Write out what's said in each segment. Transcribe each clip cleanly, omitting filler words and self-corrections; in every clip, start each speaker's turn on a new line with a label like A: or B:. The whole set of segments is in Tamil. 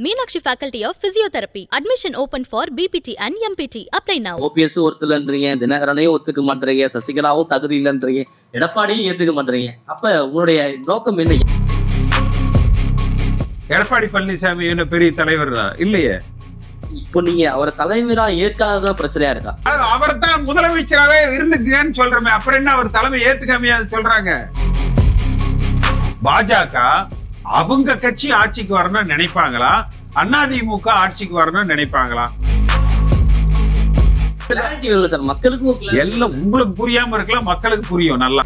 A: Meenakshi Faculty of Physiotherapy. Admission open for BPT and MPT. Apply now.
B: OPS ஒருத்தலன்றீங்க, தினகரனையும் ஒத்துக்க மாட்டீங்க, சசிகலாவும் தகுதி இல்லைன்றீங்க, எடப்பாடியும் ஏத்துக்க மாட்டீங்க. அப்ப உங்களுடைய நோக்கம் என்ன?
C: எடப்பாடி பழனிசாமி என்ன பெரிய தலைவர் இல்லையே.
B: இப்போ நீங்க அவரை தலைவரா ஏற்காத பிரச்சனையா இருக்கா?
C: அவர் தான் முதலமைச்சராகவே இருந்துக்குன்னு சொல்றமே, அப்புறம் என்ன அவர் தலைமை ஏத்துக்காமையா சொல்றாங்க? பாஜக அவங்க கட்சி ஆட்சிக்கு வரணும்னு நினைப்பாங்களா, அதிமுக ஆட்சிக்கு வரணும்னு நினைப்பாங்களா?
B: மக்களுக்கு
C: எல்லாம் உங்களுக்கு புரியாம இருக்கலாம், மக்களுக்கு புரியும் நல்லா.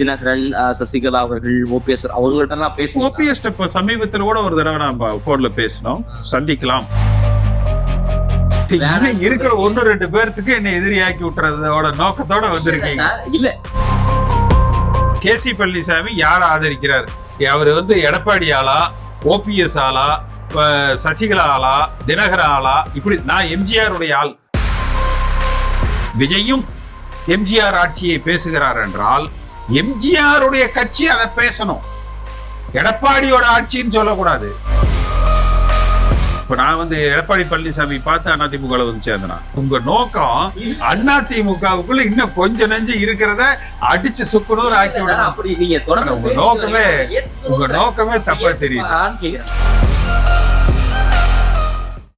B: தினகரன், சசிகலா அவர்கள், OPS அவங்கள்ட்ட பேசுவோம்.
C: OPS இப்ப சமீபத்தில் கூட ஒரு தடவை நம்ம போன்ல பேசணும், சந்திக்கலாம். இருக்கிற 1-2 பேர்த்துக்கு என்ன எதிரியாக்கி விட்டுறதோட நோக்கத்தோட வந்திருக்கீங்க.
B: இல்ல,
C: கேசி பழனிசாமி யாரை ஆதரிக்கிறார்? அவர் எடப்பாடி ஆளா, OPS ஆளா, சசிகலா ஆளா, தினகர ஆளா? இப்படி நான் எம்ஜிஆர் உடைய ஆள். விஜயும் எம்ஜிஆர் ஆட்சியை பேசுகிறார் என்றால் எம்ஜிஆர் உடைய கட்சி அதை பேசணும், எடப்பாடியோட ஆட்சின்னு சொல்லக்கூடாது. இப்ப நான் எடப்பாடி பழனிசாமி பார்த்து அதிமுக சேர்ந்தனா, உங்க நோக்கம் அதிமுகவுக்குள்ள இன்னும் கொஞ்ச நெஞ்சு இருக்கிறத அடிச்சு சுக்குனூர் ஆக்கி விடணும்.
B: அப்படி நீங்க தொடர்ந்து
C: உங்க நோக்கமே தப்பா தெரியும்.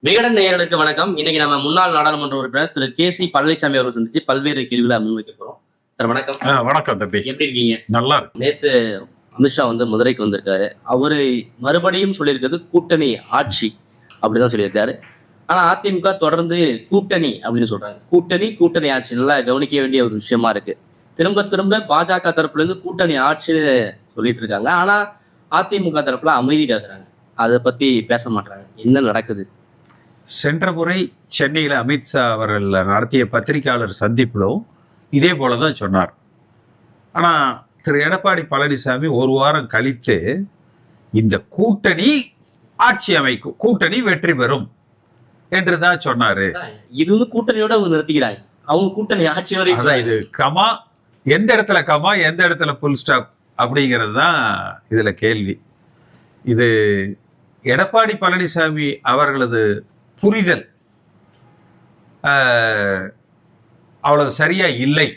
B: விகடன் நேயர்களுக்கு வணக்கம். இன்னைக்கு நம்ம முன்னாள் நாடாளுமன்ற உறுப்பினர் திரு கேசி பழனிசாமி அவர்கள் சந்திச்சு பல்வேறு கேள்விகளை முன்வைக்க போறோம். சார் வணக்கம்.
C: வணக்கம் தம்பி,
B: எப்படி இருக்கீங்க?
C: நல்லா இருக்கு.
B: நேத்து அமித்ஷா மதுரைக்கு வந்திருக்காரு. அவரு மறுபடியும் சொல்லியிருக்கிறது கூட்டணி ஆட்சி அப்படிதான் சொல்லியிருக்காரு. ஆனா அதிமுக தொடர்ந்து கூட்டணி அப்படின்னு சொல்றாங்க. கூட்டணி ஆட்சி நல்லா கவனிக்க வேண்டிய ஒரு விஷயமா இருக்கு. திரும்ப பாஜக தரப்புல இருந்து கூட்டணி ஆட்சின்னு சொல்லிட்டு இருக்காங்க. ஆனா அதிமுக தரப்புல அமைதி காக்குறாங்க, அதை பத்தி பேச மாட்டாங்க. என்ன நடக்குது?
C: சென்ற முறை சென்னையில் அமித்ஷா அவர்கள் நடத்திய பத்திரிகையாளர் சந்திப்பிலும் இதே போலதான் சொன்னார். ஆனா திரு எடப்பாடி பழனிசாமி ஒரு வாரம் கழித்து இந்த கூட்டணி ஆட்சி அமைக்கும், கூட்டணி வெற்றி பெறும் என்றுதான் சொன்னாரு.
B: இது கூட்டணியோட நிறுத்திக்கிறாங்க, அவங்க கூட்டணி ஆட்சி வரை.
C: அதான் இது கமா, எந்த இடத்துல கமா, எந்த இடத்துல புல் ஸ்டாப் அப்படிங்கிறது தான் இதுல கேள்வி. இது எடப்பாடி பழனிசாமி அவர்களது புரிதல் அவ்வளவு சரியா இல்லை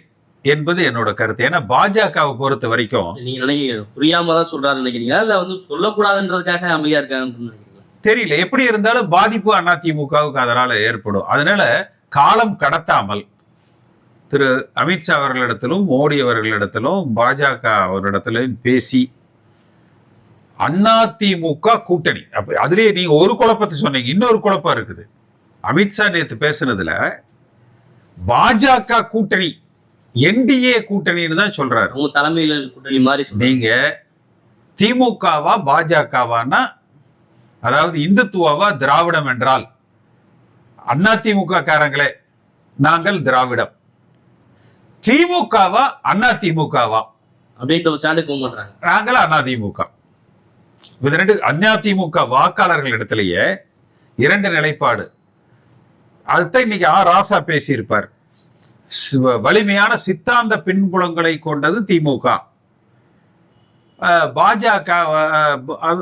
C: என்பது என்னோட கருத்து. ஏன்னா பாஜகவை பொறுத்த வரைக்கும்
B: நீங்க புரியாமதான் சொல்றாரு நினைக்கிறீங்களா, இல்ல சொல்லக்கூடாதுன்றதுக்காக அமைதியா இருக்காங்க
C: தெரியல. எப்படி இருந்தாலும் பாதிப்பு அதிமுகவுக்கு அதனால ஏற்படும். அதனால காலம் கடத்தாமல் திரு அமித்ஷா அவர்களிடத்திலும் மோடி அவர்களிடத்திலும் பாஜக அவர்களிடத்திலும் பேசி அதிமுக கூட்டணி, அதுலயே நீங்க ஒரு குழப்பத்தை சொன்னீங்க, இன்னொரு குழப்பம் இருக்குது. அமித்ஷா நேத்து பேசுனதுல பாஜக கூட்டணி NDA கூட்டணின்னு தான் சொல்றாரு.
B: உங்க தலைமையில கூட்டணி மாதிரி
C: நீங்க திமுகவா பாஜகவானா, அதாவது இந்துத்துவாவா திராவிடம் என்றால் அதிமுக காரங்களே நாங்கள் திராவிடம், திமுகவா அதிமுகவா
B: அப்படின்ற
C: நாங்கள் அதிமுக. இது ரெண்டு அதிமுக வாக்காளர்கள் இடத்திலேயே 2 நிலைப்பாடு. அதுதான் இன்னைக்கு ராசா பேசியிருப்பார். வலிமையான சித்தாந்த பின்புலங்களை கொண்டது திமுக. பாஜக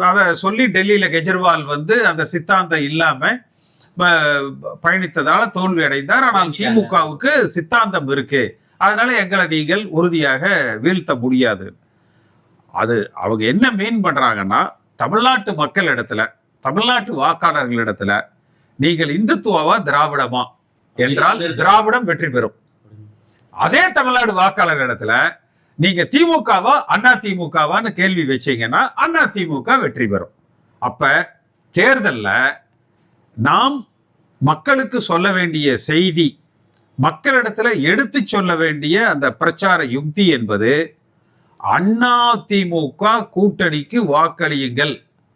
C: அதை சொல்லி டெல்லியில கெஜ்ரிவால் அந்த சித்தாந்தம் இல்லாம பயணித்ததால தோல்வி அடைந்தார். ஆனால் திமுகவுக்கு சித்தாந்தம் இருக்கு, அதனால எங்களை நீங்கள் உறுதியாக வீழ்த்த முடியாது. அது அவங்க என்ன மீன் பண்றாங்கன்னா, தமிழ்நாட்டு மக்கள் இடத்துல, தமிழ்நாட்டு வாக்காளர்கள் இடத்துல நீங்கள் இந்துத்துவா திராவிடமா என்றால் திராவிடம் வெற்றி பெறும். அதே தமிழ்நாடு வாக்காளர் இடத்துல நீங்க திமுகவா அதிமுகவான்னு கேள்வி வச்சீங்கன்னா அதிமுக வெற்றி பெறும். அப்ப தேர்தல்ல நாம் மக்களுக்கு சொல்ல வேண்டிய செய்தி, மக்களிடத்துல எடுத்து சொல்ல வேண்டிய அந்த பிரச்சார யுக்தி என்பது அதிமுக கூட்டணிக்கு வாக்களியுங்கள்,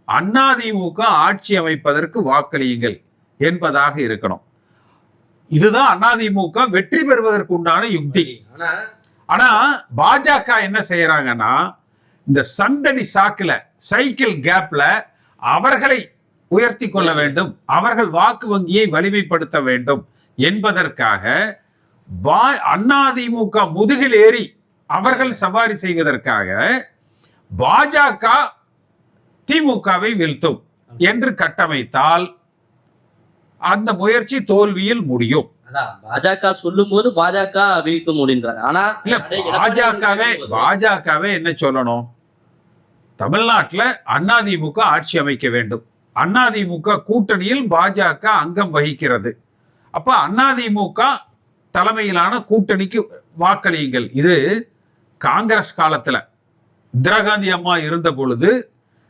C: அதிமுக ஆட்சி அமைப்பதற்கு வாக்களியுங்கள் என்பதாக இருக்கணும். இதுதான் அதிமுக வெற்றி பெறுவதற்கு உண்டான யுக்தி. ஆனா பாஜக என்ன செய்யறாங்கன்னா, இந்த சந்தடி சாக்குல, சைக்கிள் கேப்ல அவர்களை உயர்த்தி கொள்ள வேண்டும், அவர்கள் வாக்கு வங்கியை வலிமைப்படுத்த வேண்டும் என்பதற்காக அதிமுக முதுகில் ஏறி அவர்கள் சவாரி செய்வதற்காக பாஜக திமுகவை வீழ்த்தும் என்று கட்டமைத்தால் அந்த முயற்சி தோல்வியில் முடியும்.
B: பாஜக சொல்லும் போது பாஜக வீழ்த்த முடின்றாங்க. ஆனா
C: இல்ல, பாஜகவே என்ன சொல்லணும்? தமிழ்நாட்டுல அதிமுக ஆட்சி அமைக்க வேண்டும். அதிமுக கூட்டணியில் பாஜக அங்கம் வகிக்கிறது. அப்ப அதிமுக தலைமையிலான கூட்டணிக்கு வாக்களியுங்கள். இது காங்கிரஸ் காலத்துல இந்திரா காந்தி அம்மா இருந்த பொழுது,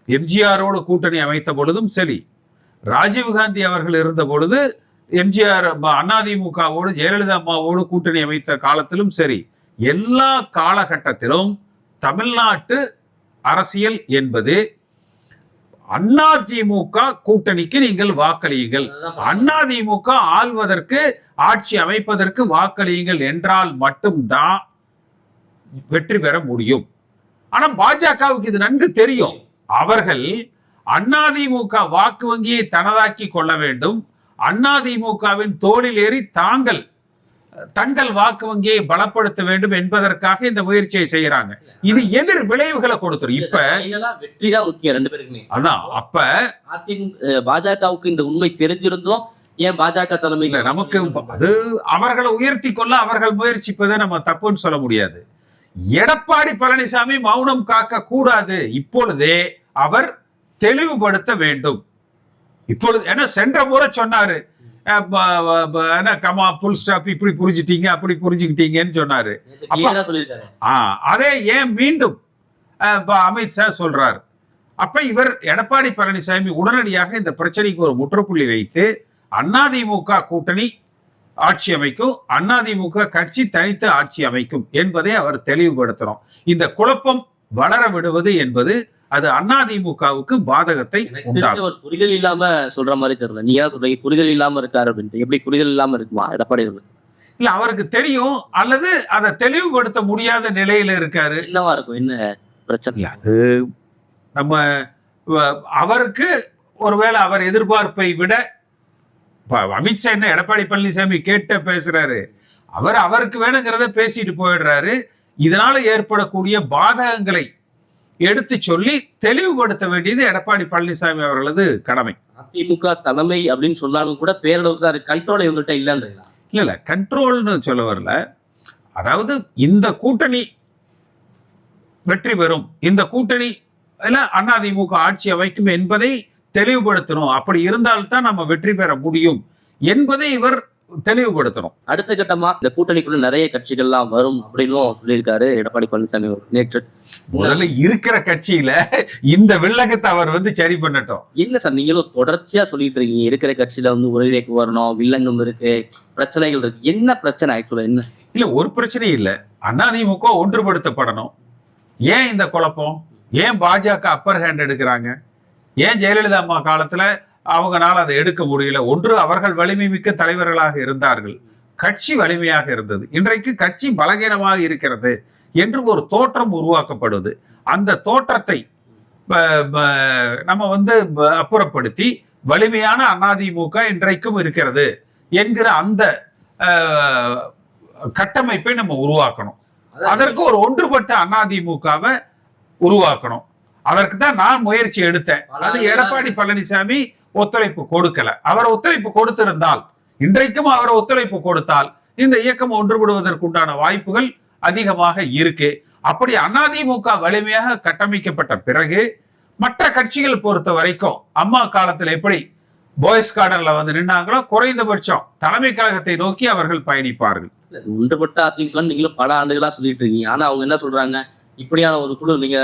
C: எம்ஜிஆரோடு கூட்டணி அமைத்த பொழுதும் சரி, ராஜீவ்காந்தி அவர்கள் இருந்த பொழுது எம்ஜிஆர் அதிமுகவோடு ஜெயலலிதா அம்மாவோடு கூட்டணி அமைத்த காலத்திலும் சரி, எல்லா காலகட்டத்திலும் தமிழ்நாட்டு அரசியல் என்பது அதிமுக கூட்டணிக்கு நீங்கள் வாக்களியுங்கள், அதிமுக ஆள்வதற்கு ஆட்சி அமைப்பதற்கு வாக்களியுங்கள் என்றால் மட்டும்தான் வெற்றி பெற முடியும். ஆனா பாஜகவுக்கு இது நன்கு தெரியும். அவர்கள் அதிமுக வாக்கு வங்கியை தனதாக்கி கொள்ள வேண்டும், அதிமுகவின் தோளில் ஏறி தங்கள் வாக்கு வங்கியை பலப்படுத்த வேண்டும் என்பதற்காக இந்த முயற்சியை செய்யறாங்க. இது எதிர் விளைவுகளை கொடுத்துரும். இப்ப
B: வெற்றி தான் முக்கியம் ரெண்டு பேருக்குமே.
C: அதான் அப்ப
B: பாஜகவுக்கு இந்த உண்மை தெரிஞ்சிருந்தோம் ஏன் பாஜக தலைமையில
C: நமக்கு அது அவர்களை உயர்த்தி கொள்ள அவர்கள் முயற்சிப்பதை நம்ம தப்புன்னு சொல்ல முடியாது. எடப்பாடி பழனிசாமி மௌனம் காக்க கூடாது. இப்பொழுதே அவர் தெளிவுபடுத்த வேண்டும். இப்பொழுது ஏன்னா சென்ற முறை சொன்னாரு, கமா புல் ஸ்டாப் இப்படி புரிஞ்சுட்டீங்க அப்படி புரிஞ்சுக்கிட்டீங்கன்னு சொன்னாரு. அதே ஏன் மீண்டும் அமித்ஷா சொல்றாரு? அப்ப இவர் எடப்பாடி பழனிசாமி உடனடியாக இந்த பிரச்சனைக்கு ஒரு முற்றுப்புள்ளி வைத்து அதிமுக கூட்டணி ஆட்சி அமைக்கும், அதிமுக கட்சி தனித்து ஆட்சி அமைக்கும் என்பதை அவர் தெளிவுபடுத்தணும். இந்த குழப்பம் வளர விடுவது என்பது அது அதிமுகவுக்கு பாதகத்தை உண்டாகும்.
B: ஒரு புரிதல் இல்லாம சொல்ற மாதிரி தெரியல. நீங்க தான் சொல்றீங்க புரிதல் இல்லாம இருக்காரு அப்படின்ட்டு. எப்படி புரிதல் இல்லாம இருக்குமா எடப்பாடி?
C: இல்ல, அவருக்கு தெரியும், அல்லது அதை தெளிவுபடுத்த முடியாத நிலையில இருக்காரு.
B: என்னவா இருக்கும்? என்ன பிரச்சனை?
C: அது நம்ம அவருக்கு ஒருவேளை அவர் எதிர்பார்ப்பை விட அமித்ஷா என்ன எடப்பாடி பழனிசாமி கேட்ட பேசுறாரு, அவருக்கு வேணுங்கிறத பேசிட்டு போயிடுறாரு. இதனால ஏற்படக்கூடிய பாதகங்களை எடுத்து சொல்லி தெளிவுபடுத்த வேண்டியது எடப்பாடி பழனிசாமி அவர்களது கடமை.
B: அதிமுக தலைமை அப்படின்னு சொன்னாலும் கூட பேரளவுக்கு தான் கண்ட்ரோல் இவங்கள்ட்ட இல்லைன்றீங்களா?
C: இல்ல கண்ட்ரோல்னு சொல்ல வரல. அதாவது இந்த கூட்டணி வெற்றி பெறும், இந்த கூட்டணி அதிமுக ஆட்சி அமைக்கும் என்பதை தெளிவுபடுத்தணும். அப்படி இருந்தால்தான் நம்ம வெற்றி பெற முடியும் என்பதை இவர் தெளிவுபடுத்தணும்.
B: அடுத்த கட்டமா இந்த கூட்டணிக்குள்ள நிறைய கட்சிகள்லாம் வரும் அப்படின்னு சொல்லியிருக்காரு எடப்பாடி பழனிசாமி நேற்று.
C: முதல்ல இருக்கிற கட்சியில இந்த வில்லங்கத்தை அவர் சரி பண்ணட்டும்.
B: இல்ல சார், நீங்களும் தொடர்ச்சியா சொல்லிட்டு இருக்கீங்க இருக்கிற கட்சியில ஒருவேக்கு வரணும், வில்லங்கம் இருக்கு, பிரச்சனைகள் இருக்கு. என்ன பிரச்சனை ஆக்சுவலா? என்ன
C: இல்ல, ஒரு பிரச்சனையும் இல்ல. அதிமுக ஒன்றுபடுத்தப்படணும். ஏன் இந்த குழப்பம்? ஏன் பாஜக அப்பர் ஹேண்ட் எடுக்கிறாங்க? ஏன் ஜெயலலிதா அம்மா காலத்துல அவங்களால அதை எடுக்க முடியல? ஒன்று, அவர்கள் வலிமை மிக்க தலைவர்களாக இருந்தார்கள், கட்சி வலிமையாக இருந்தது. இன்றைக்கு கட்சி பலகீனமாக இருக்கிறது என்று ஒரு தோற்றம் உருவாக்கப்படுது. அந்த தோற்றத்தை நம்ம அப்புறப்படுத்தி வலிமையான அதிமுக இன்றைக்கும் இருக்கிறது என்கிற அந்த கட்டமைப்பை நம்ம உருவாக்கணும். அதற்கு ஒரு ஒன்றுபட்ட அதிமுகவை உருவாக்கணும். அதற்கு தான் நான் முயற்சி எடுத்தேன். அது எடப்பாடி பழனிசாமி ஒத்துழைப்பு கொடுக்கல. அவர் ஒத்துழைப்பு கொடுத்திருந்தால், இன்றைக்கும் அவர் ஒத்துழைப்பு கொடுத்தால் இந்த இயக்கம் ஒன்றுபடுவதற்குண்டான வாய்ப்புகள் அதிகமாக இருக்கு. அப்படி அதிமுக வலிமையாக கட்டமைக்கப்பட்ட பிறகு மற்ற கட்சிகள் பொறுத்த வரைக்கும் அம்மா காலத்தில் எப்படி பாய்ஸ் கார்டன்ல நின்னாங்களோ, குறைந்தபட்சம் தலைமை கழகத்தை நோக்கி அவர்கள் பயணிப்பார்கள்.
B: ஒன்றுபட்ட அதிமுக நீங்களும் பல ஆண்டுகளா சொல்லிட்டு இருக்கீங்க. ஆனா அவங்க என்ன சொல்றாங்க, இப்படியான ஒரு குழு நீங்க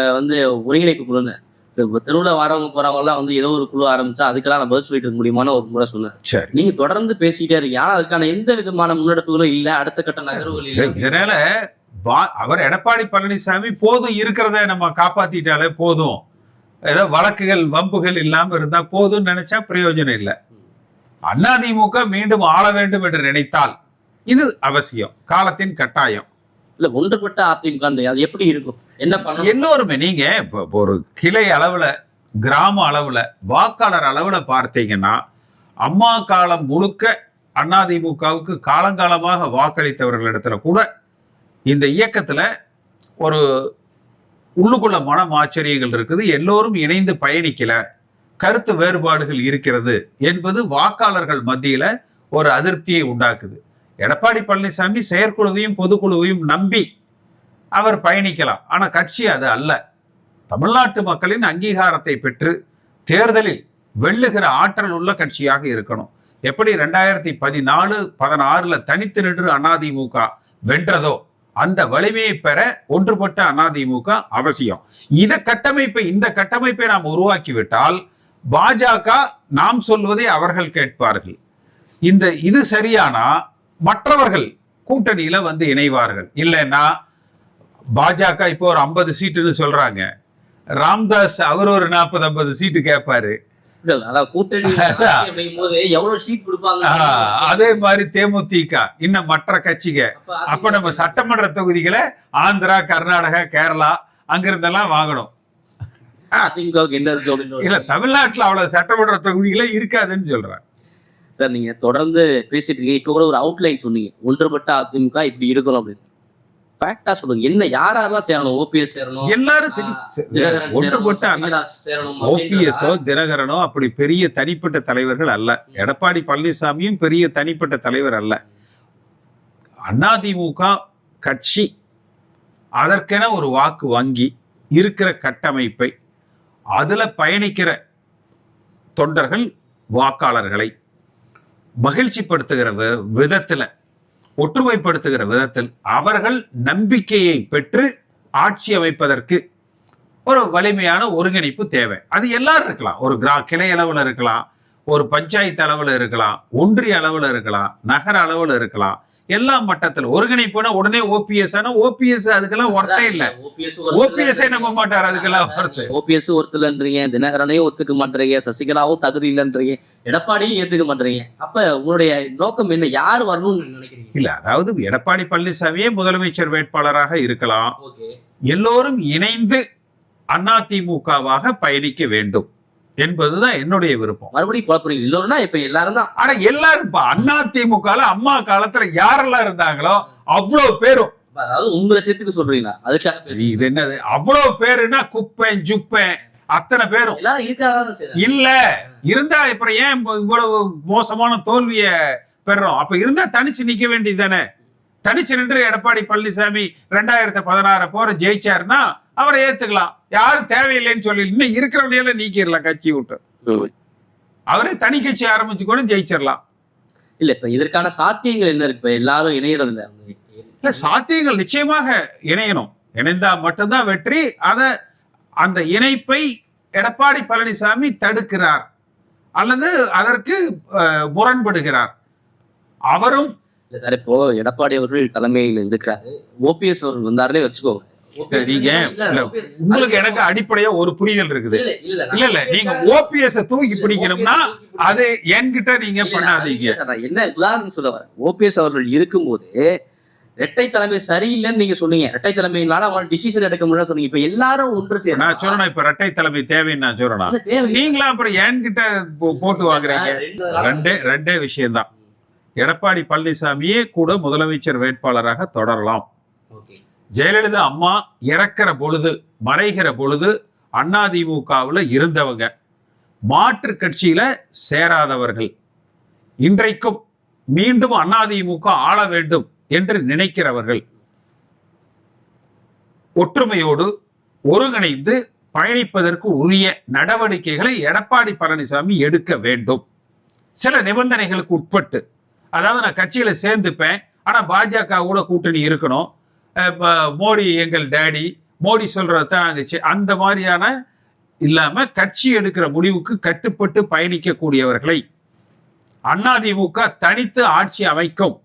B: ஒருங்கிணைப்பு குழுன்னு தெருவில் வரவங்க போறவங்க எல்லாம் ஏதோ ஒரு குழு ஆரம்பிச்சா அதுக்கெல்லாம் நான் பதில் சொல்லிட்டு இருக்க முடியுமான்னு ஒரு முறை சொன்னேன். நீங்க தொடர்ந்து பேசிட்டே இருக்கீங்க, ஆனா அதுக்கான எந்த விதமான முன்னெடுப்புகளும் இல்ல, அடுத்த கட்ட நகர்வுகள் இல்லை.
C: இதனால அவர் எடப்பாடி பழனிசாமி போதும், இருக்கிறத நம்ம காப்பாத்திட்டாலே போதும், ஏதோ வழக்குகள் வம்புகள் இல்லாம இருந்தா போதும்னு நினைச்சா பிரயோஜனம் இல்லை. அதிமுக மீண்டும் ஆள வேண்டும் என்று நினைத்தால் இது அவசியம், காலத்தின் கட்டாயம்.
B: இல்ல, ஒன்றுபட்ட அதிமுக அது எப்படி இருக்கும்? என்ன பண்ண
C: எல்லோருமே நீங்க ஒரு கிளை அளவுல, கிராம அளவுல, வாக்காளர் அளவுல பார்த்தீங்கன்னா, அம்மா காலம் முழுக்க அதிமுகவுக்கு காலங்காலமாக வாக்களித்தவர்களிடத்துல கூட இந்த இயக்கத்துல ஒரு உள்ளுக்குள்ள மன ஆச்சரியங்கள் இருக்குது, எல்லோரும் இணைந்து பயணிக்கல, கருத்து வேறுபாடுகள் இருக்கிறது என்பது வாக்காளர்கள் மத்தியில ஒரு அதிருப்தியை உண்டாக்குது. எடப்பாடி பழனிசாமி செயற்குழுவையும் பொதுக்குழுவையும் நம்பி அவர் பயணிக்கலாம், ஆனா கட்சி அது அல்ல. தமிழ்நாட்டு மக்களின் அங்கீகாரத்தை பெற்று தேர்தலில் வெல்லுகிற ஆற்றல் உள்ள கட்சியாக இருக்கணும். எப்படி 2014-16 தனித்து நின்று அதிமுக வென்றதோ அந்த வலிமையை பெற ஒன்றுபட்ட அதிமுக அவசியம். இந்த கட்டமைப்பை நாம் உருவாக்கிவிட்டால் பாஜக நாம் சொல்வதை அவர்கள் கேட்பார்கள். இது சரியானா மற்றவர்கள் கூட்டணியில வந்து இணைவார்கள். இல்லைன்னா பாஜக இப்போ ஒரு 50 சீட்டுன்னு சொல்றாங்க, ராம்தாஸ் அவர் ஒரு 40-50 சீட்டு கேட்பாரு. அதே மாதிரி தேமுதிக இன்னும் மற்ற கட்சிக. அப்ப நம்ம சட்டமன்ற தொகுதிகளை ஆந்திரா, கர்நாடகா, கேரளா அங்கிருந்தெல்லாம் வாங்கணும். இல்ல தமிழ்நாட்டுல அவ்வளவு சட்டமன்ற தொகுதிகளே இருக்காதுன்னு சொல்றேன்.
B: சார் நீங்க தொடர்ந்து பேசிட்டு இருக்கீங்க, இப்ப கூட ஒரு அவுட்லைன் சொன்னீங்க, ஒன்றுபட்ட அதிமுக இப்படி இருக்கணும் அப்படின்னு. ஃபேக்டா சொல்லுங்க, என்ன யாரெல்லாம் சேரணும்? ஓபிஎஸ் சேரணும்,
C: எல்லாரும் ஒன்றுபட்ட ஓபிஎஸ்ஓ தினகரனோ அப்படி பெரிய தனிப்பட்ட தலைவர்கள் அல்ல. எடப்பாடி பழனிசாமியும் பெரிய தனிப்பட்ட தலைவர் அல்ல. அதிமுக கட்சி அதற்கென ஒரு வாக்கு வங்கி இருக்கிற கட்டமைப்பை, அதுல பயணிக்கிற தொண்டர்கள் வாக்காளர்களை மகிழ்ச்சிப்படுத்துகிற விதத்துல, ஒற்றுமைப்படுத்துகிற விதத்தில் அவர்கள் நம்பிக்கையை பெற்று ஆட்சி அமைப்பதற்கு ஒரு வலிமையான ஒருங்கிணைப்பு தேவை. அது எல்லாரும் இருக்கலாம், ஒரு கிளை அளவுல இருக்கலாம், ஒரு பஞ்சாயத்து அளவுல இருக்கலாம், ஒன்றிய அளவுல இருக்கலாம், நகர அளவுல இருக்கலாம். எல்லா மட்டத்தில் ஒருங்கிணைப்புனா உடனே ஓபிஎஸ், ஆனா ஓபிஎஸ் அதுக்கெல்லாம் ஒர்த்தே இல்ல. ஓபிஎஸ் நம்ப மாட்டார், அதுக்கெல்லாம் ஒர்த்து.
B: ஓபிஎஸ் ஒருத்தலன்றீங்க, தினகரனையும் ஒத்துக்க மாட்டீங்க, சசிகலாவும் தகுதி இல்லைன்றீங்க, எடப்பாடியும் ஏத்துக்க மாட்டீங்க. அப்ப உங்களுடைய நோக்கம் என்ன? யார் வரணும்னு நினைக்கிறீங்க?
C: இல்ல, அதாவது எடப்பாடி பழனிசாமியே முதலமைச்சர் வேட்பாளராக இருக்கலாம். எல்லோரும் இணைந்து அதிமுகவாக பயணிக்க வேண்டும் என்பதுதான் என்னுடைய விருப்பம்.
B: மறுபடியும் குழப்பறீங்க இல்லைன்னா இப்ப எல்லாரும் தான்.
C: ஆனா எல்லாரும் இப்ப அதிமுக அம்மா காலத்துல யாரெல்லாம் இருந்தாங்களோ அவ்வளவு பேரும்,
B: அதாவது உங்களை சேர்த்துக்க சொல்றீங்களா? அதுக்காக
C: இது என்னது அவ்வளவு பேருன்னா குப்பேன் ஜுப்பேன் அத்தனை பேரும் இல்ல இருந்தா அப்புறம் ஏன் இவ்வளவு மோசமான தோல்விய பெறோம்? அப்ப இருந்தா தனிச்சு நிக்க வேண்டியது தானே. தனிச்சு நின்று எடப்பாடி பழனிசாமி 2016 போற ஜெயிச்சாருன்னா அவரை ஏத்துக்கலாம், யாரும் தேவையில்லைன்னு சொல்லி இன்னும் இருக்கிறவனையில நீக்கிடலாம் கட்சி விட்டு. அவரே தனி கட்சி ஆரம்பிச்சு கூட ஜெயிச்சிடலாம்.
B: இல்ல இப்ப இதற்கான சாத்தியங்கள் என்ன இருக்கு? இப்ப எல்லாரும் இணையறது இல்ல,
C: சாத்தியங்கள் நிச்சயமாக இணையணும். இணைந்தா மட்டும்தான் வெற்றி. அந்த இணைப்பை எடப்பாடி பழனிசாமி தடுக்கிறார் அல்லது அதற்கு முரண்படுகிறார். அவரும்
B: இல்ல சார், இப்போ எடப்பாடி அவர்கள் தலைமையில் இருக்கிறாரு, ஓபிஎஸ் அவர்கள் வந்தாருன்னே வச்சுக்கோங்க.
C: நீங்க உங்களுக்கு எனக்கு அடிப்படையா ஒரு புரிதல் இருக்குது. இல்ல நீங்க ஓபிஎஸ் தூக்கி பிடிக்கணும்னா அது என்கிட்ட நீங்க பண்ணாதீங்க.
B: என்ன உதாரணம் சொல்ல வர, ஓபிஎஸ் அவர்கள் இருக்கும்போது இரட்டை தலைமை சரியில்லைன்னு நீங்க சொன்னீங்க. இரட்டை தலைமையினால அவங்க டிசிஷன் எடுக்க முடியாது சொன்னீங்க. இப்ப எல்லாரும் ஒன்று சேர
C: நான் சொல்றேன், இப்ப இரட்டை தலைமை தேவைன்னு நான் சொல்றேன். நீங்களா அப்புறம் என்கிட்ட போட்டு வாங்குறீங்க. ரெண்டே விஷயம்தான். எடப்பாடி பழனிசாமியே கூட முதலமைச்சர் வேட்பாளராக தொடரலாம். ஜெயலலிதா அம்மா இறக்கிற பொழுது, மறைகிற பொழுது அதிமுகவுல இருந்தவங்க, மாற்று கட்சியில சேராதவர்கள், இன்றைக்கும் மீண்டும் அதிமுக ஆள வேண்டும் என்று நினைக்கிறவர்கள் ஒற்றுமையோடு ஒருங்கிணைந்து பயணிப்பதற்கு உரிய நடவடிக்கைகளை எடப்பாடி பழனிசாமி எடுக்க வேண்டும். சில நிபந்தனைகளுக்கு உட்பட்டு, அதாவது நான் கட்சியில சேர்ந்துப்பேன், ஆனா பாஜக கூட கூட்டணி இருக்கணும், மோடி எங்கள் டேடி, மோடி சொல்றதான் அந்த மாதிரியான இல்லாம கட்சி எடுக்கிற முடிவுக்கு கட்டுப்பட்டு பயணிக்கக்கூடியவர்களை அதிமுக தனித்து ஆட்சி அமைக்கும்.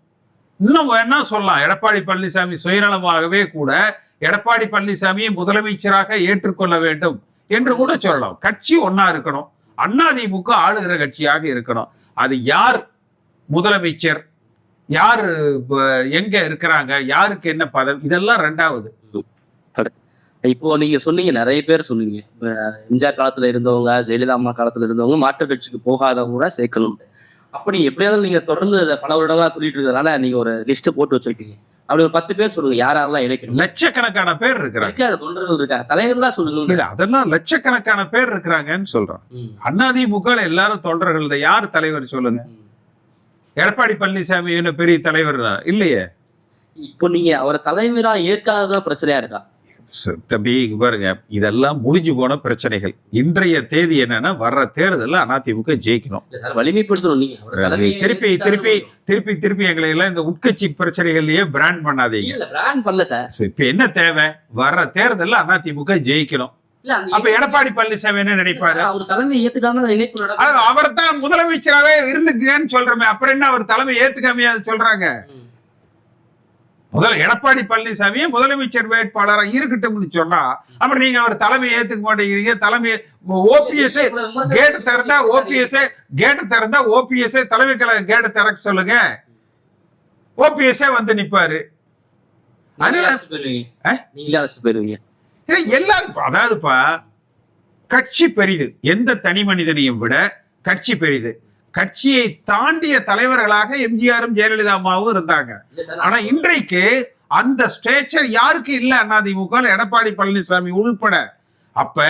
C: இன்னும் வேணா சொல்லலாம், எடப்பாடி பழனிசாமி சுயநலமாகவே கூட எடப்பாடி பழனிசாமியை முதலமைச்சராக ஏற்றுக்கொள்ள வேண்டும் என்று கூட சொல்லலாம். கட்சி ஒன்னா இருக்கணும், அதிமுக ஆளுகிற கட்சியாக இருக்கணும். அது யார் முதலமைச்சர், யாரு எங்க இருக்கிறாங்க, யாருக்கு என்ன பதவி, இதெல்லாம் ரெண்டாவது.
B: இப்போ நீங்க சொன்னீங்க, நிறைய பேர் சொன்னீங்க, எம்ஜிஆர் காலத்துல இருந்தவங்க, ஜெயலலிதா அம்மா காலத்துல இருந்தவங்க மாற்று கட்சிக்கு போகாதவங்க கூட சேர்க்கணும். அப்படி எப்படியாவது நீங்க தொடர்ந்து பல வருடங்களா சொல்லிட்டு இருக்கிறதுனால நீங்க ஒரு லிஸ்ட் போட்டு வச்சிருக்கீங்க. அப்படி ஒரு 10 பேர் சொல்லுங்க, யாரெல்லாம் இணைக்கணும்.
C: லட்சக்கணக்கான பேர் இருக்கிறாங்க.
B: இருக்காத தொண்டர்கள் இருக்காங்க, தலைவர்களா சொல்லுங்க.
C: இல்ல, அதெல்லாம் லட்சக்கணக்கான பேர் இருக்கிறாங்கன்னு சொல்றோம். அதிமுக எல்லாரும் தொண்டர்கள் தான். யார் தலைவர் சொல்லுங்க? எடப்பாடி பழனிசாமி என்ன பெரிய தலைவர் இல்லையே.
B: இப்போ நீங்க அவரை தலைவரா ஏற்காததான் பிரச்சனையா இருக்கா?
C: தம்பி பாருங்க, இதெல்லாம் முடிஞ்சு போன பிரச்சனைகள். இன்றைய தேதி என்னன்னா, வர்ற தேர்தல்ல அதிமுக ஜெயிக்கணும்.
B: வலிமைப்படுத்தணும். நீங்க
C: திருப்பி திருப்பி திருப்பி திருப்பி எங்களை எல்லாம் இந்த உட்கட்சி பிரச்சனைகள்லயே பிராண்ட் பண்ணாதீங்க.
B: பிராண்ட் பண்ணல சார்.
C: இப்ப என்ன தேவை? வர்ற தேர்தல்ல அதிமுக ஜெயிக்கணும். அப்ப எடப்பாடி பழனிசாமி என்ன நினைப்பாரு?
B: அவர் தலைமை ஏத்துக்காம
C: அவர் தான் முதலமைச்சராகவே இருந்துக்குன்னு சொல்றமே, அப்புறம் என்ன அவர் தலைமை ஏத்துக்காமையா சொல்றாங்க? எடப்பாடி பழனிசாமியே முதலமைச்சர் வேட்பாளரா இருக்கட்டும்னு சொன்னா, அப்புறம் நீங்க அவர் தலைமையை ஏத்துக்க மாட்டேங்கிறீங்க. தலைமை ஓபிஎஸ் கேட்டு திறந்தா ஓபிஎஸ் தலைமை கழக கேட்டு திறக்க சொல்லுங்க. ஓபிஎஸ் வந்து நிப்பாரு. எல்லாரும் அதாவதுப்பா, கட்சி பெரிது. எந்த தனி மனிதனையும் விட கட்சி பெரிது. கட்சியை தாண்டிய தலைவர்களாக எம்ஜிஆரும் ஜெயலலிதா அம்மாவும் இருந்தாங்க. ஆனா இன்றைக்கு அந்த ஸ்டேச்சர் யாருக்கு இல்ல அதிமுக, எடப்பாடி பழனிசாமி உள்பட. அப்ப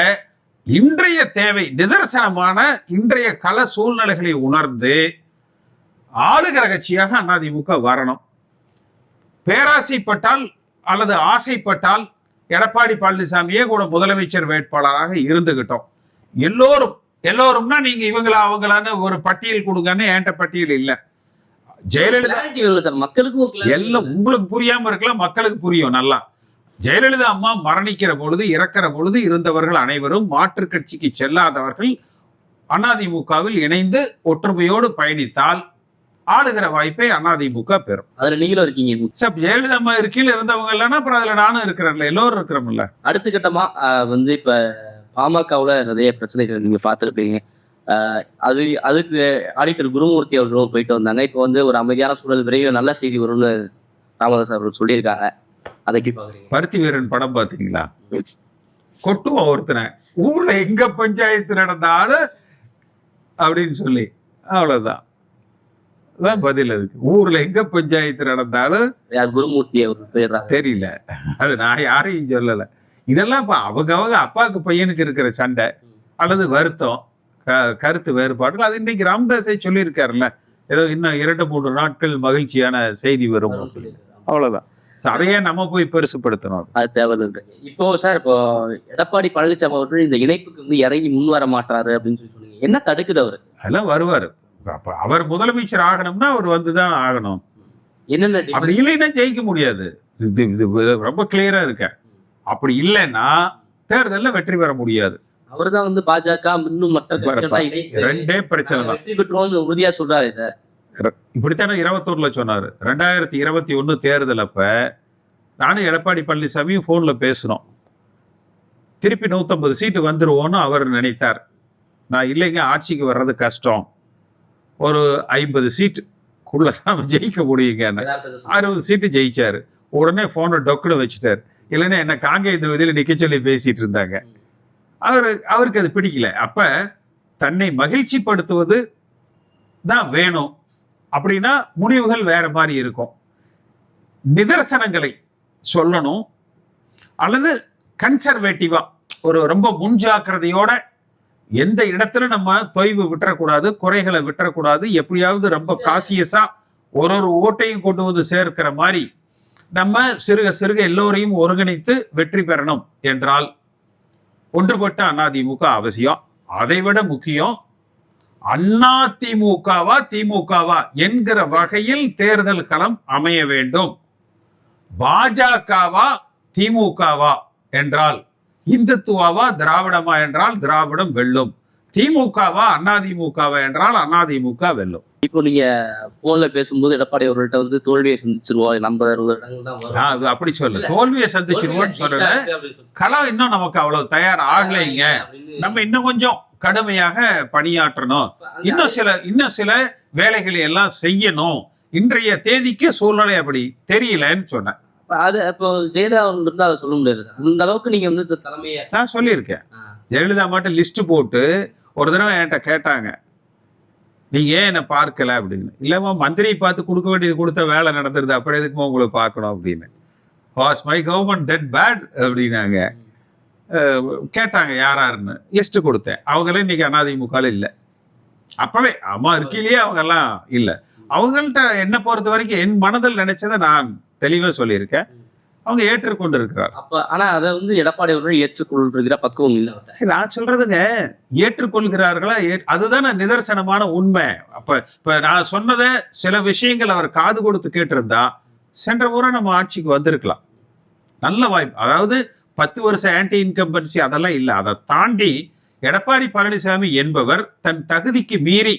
C: இன்றைய தேவை நிதர்சனமான இன்றைய கள சூழ்நிலைகளை உணர்ந்து ஆளுகிற கட்சியாக அதிமுக வரணும். பேராசைப்பட்டால் அல்லது ஆசைப்பட்டால் எடப்பாடி பழனிசாமியே கூட முதலமைச்சர் வேட்பாளராக இருந்துகிட்டோம். எல்லோரும்னா நீங்க இவங்களா அவங்களான்னு ஒரு பட்டியல் கொடுங்கன்னு என்கிட்ட பட்டியல் இல்ல. ஜெயலலிதா
B: மக்களுக்கு
C: எல்லாம் உங்களுக்கு புரியாம இருக்கலாம், மக்களுக்கு புரியும் நல்லா. ஜெயலலிதா அம்மா மரணிக்கிற பொழுது, இறக்கிற பொழுது இருந்தவர்கள் அனைவரும் மாற்று கட்சிக்கு செல்லாதவர்கள் அதிமுகவில் இணைந்து ஒற்றுமையோடு பயணித்தால் ஆளுகிற வாய்ப்பை அதிமுக பெறும்.
B: அதுல நீங்களும் இருக்கீங்க.
C: ஜெயலலிதா அம்மா இருக்கையில் இருந்தவங்க இல்லைன்னா அப்புறம் அதுல நானும் இருக்கிறேன்ல, எல்லோரும் இருக்கிறோம்ல.
B: அடுத்த கட்டமா இப்ப பாமகவுல நிறைய பிரச்சனைகள் நீங்க பார்த்துருப்பீங்க. அதுக்கு ஆடிட்டர் குருமூர்த்தி அவர்களும் போயிட்டு வந்தாங்க. இப்போ ஒரு அமைதியான சூழல், விரைவில் நல்ல செய்தி வரும்னு ராமதாஸ் அவர்கள் சொல்லியிருக்காங்க. அதை பாக்குறீங்க?
C: பருத்தி வீரன் படம் பாத்தீங்களா? கொட்டுவோம் ஒருத்தனை, ஊர்ல எங்க பஞ்சாயத்து நடந்தாலும் அப்படின்னு சொல்லி, அவ்வளவுதான் பதில். அதுக்கு ஊர்ல எங்க பஞ்சாயத்து நடந்தாலும்
B: குருமூர்த்தி அவர்கள்
C: தெரியல, அது நான் யாரையும் சொல்லல. இதெல்லாம் இப்ப அவங்க அப்பாவுக்கு பையனுக்கு இருக்கிற சண்டை அல்லது வருத்தம், கருத்து வேறுபாடுகள். அது இன்னைக்கு ராமதாஸை சொல்லியிருக்காருல்ல, ஏதோ இன்னும் 2-3 நாட்கள் மகிழ்ச்சியான செய்தி வரும், அவ்வளவுதான். அதையே நம்ம போய் பெருசுப்படுத்தணும்,
B: அது தேவையில்லை. இப்போ சார், இப்போ எடப்பாடி பழனிசாமி அவர்கள் இந்த இணைப்புக்கு இறங்கி முன் வர மாட்டாரு அப்படின்னு சொல்லி சொன்னீங்க. என்ன தடுக்குது அவரு?
C: அதெல்லாம் வருவாரு. அவர் முதலமைச்சர் ஆகணும்னா அவர் வந்துதான் ஆகணும்.
B: என்னென்ன
C: அப்படி இல்லைன்னா ஜெயிக்க முடியாது. இது ரொம்ப கிளியரா இருக்க. அப்படி இல்லைன்னா தேர்தலில் வெற்றி பெற முடியாது.
B: அவர்தான் பாஜக இன்னும் மற்ற
C: ரெண்டே பிரச்சனை தான்.
B: வெற்றி பெற்றோம் உறுதியா சொல்றாரு சார்.
C: இப்படித்தானே 21ல சொன்னாரு. 2021 தேர்தல் அப்ப நானும் எடப்பாடி பழனிசாமியும் போன்ல பேசணும். திருப்பி 150 சீட்டு வந்துருவோம்னு அவர் நினைத்தார். நான் இல்லைங்க, ஆட்சிக்கு வர்றது கஷ்டம், ஒரு 50 சீட்டுக்குள்ளதான் ஜெயிக்க முடியுங்க. 60 சீட்டு ஜெயிச்சாரு. உடனே போனை டொக்குன்னு வச்சுட்டாரு. இல்லைன்னா என்ன காங்க இந்த விதியில நிக்க சொல்லி பேசிட்டு இருந்தாங்க. அவருக்கு அது பிடிக்கல. அப்ப தன்னை மகிழ்ச்சி படுத்துவது தான் வேணும் அப்படின்னா முடிவுகள் வேற மாதிரி இருக்கும். நிதர்சனங்களை சொல்லணும், அல்லது கன்சர்வேட்டிவா ரொம்ப முன்ஜாக்கிரதையோட எந்த இடத்துல நம்ம தொய்வு விட்டுறக்கூடாது, குறைகளை விட்டுறக்கூடாது. எப்படியாவது ரொம்ப காசியஸா ஒரு ஓட்டையும் கொண்டு வந்து சேர்க்கிற மாதிரி நம்ம சிறுக சிறுக எல்லோரையும் ஒருங்கிணைத்து வெற்றி பெறணும் என்றால் ஒன்றுபட்ட அதிமுக அவசியம். அதைவிட முக்கியம், அதிமுகவா திமுகவா என்கிற வகையில் தேர்தல் களம் அமைய வேண்டும். பாஜகவா திமுகவா என்றால், இந்துத்துவாவா திராவிடமா என்றால் திராவிடம் வெல்லும். திமுகவா அதிமுகவா என்றால் அதிமுக வெல்லும்.
B: இப்போ நீங்க போன்ல பேசும்போது எடப்பாடி அவர்கள்ட்ட தோல்வியை சந்திச்சிருவோம், நம்ம
C: அப்படி சொல்ல, தோல்வியை சந்திச்சிருவோம் சொல்லல. களம் இன்னும் நமக்கு அவ்வளவு தயார் ஆகலைங்க. நம்ம இன்னும் கொஞ்சம் கடுமையாக பணியாற்றணும், இன்னும் சில வேலைகளை எல்லாம் செய்யணும். இன்றைய தேதிக்கு சூழ்நிலை அப்படி தெரியலன்னு சொன்னேன்.
B: அது இப்போ ஜெயலலிதா இருந்தா அதை சொல்ல முடியாது. அந்த அளவுக்கு நீங்க தலைமையை
C: நான் சொல்லியிருக்கேன். ஜெயலலிதா மட்டும் லிஸ்ட் போட்டு ஒரு தடவை என்கிட்ட கேட்டாங்க, நீங்க ஏன் என்ன பார்க்கல அப்படின்னு. இல்லம்மா மந்திரியை பார்த்து கொடுக்க வேண்டியது கொடுத்த வேலை நடந்துருது, அப்புறம் எதுக்குமா உங்களை பார்க்கணும் அப்படின்னு. Was my government that bad அப்படின்னாங்க. கேட்டாங்க யாராருன்னு, லிஸ்ட் கொடுத்தேன். அவங்களே இன்னைக்கு அதிமுகல இல்லை. அப்பவே அம்மா இருக்கையிலேயே அவங்க எல்லாம் இல்லை. அவங்கள்ட்ட என்ன பொறுத்த வரைக்கும் என் மனதில் நினைச்சதை நான் தெளிவா சொல்லியிருக்கேன். அவங்க ஏற்றுக்கொண்டு இருக்கிறார்.
B: அப்ப ஆனா அதை வந்து எடப்பாடி அவர்கள் ஏற்றுக்கொள்கிற பக்குவம் இல்லை.
C: சரி, நான் சொல்றதுங்க ஏற்றுக்கொள்கிறார்களா, அதுதானே நிதர்சனமான உண்மை. இப்ப நான் சொன்னதை சில விஷயங்கள் அவர் காது கொடுத்து கேட்டிருந்தா சென்ற முறை நம்ம ஆட்சிக்கு வந்திருக்கலாம். நல்ல வாய்ப்பு. அதாவது 10 வருஷம் ஆன்டி இன்கம்பன்சி அதெல்லாம் இல்லை. அதை தாண்டி எடப்பாடி பழனிசாமி என்பவர் தன் தகுதிக்கு மீறி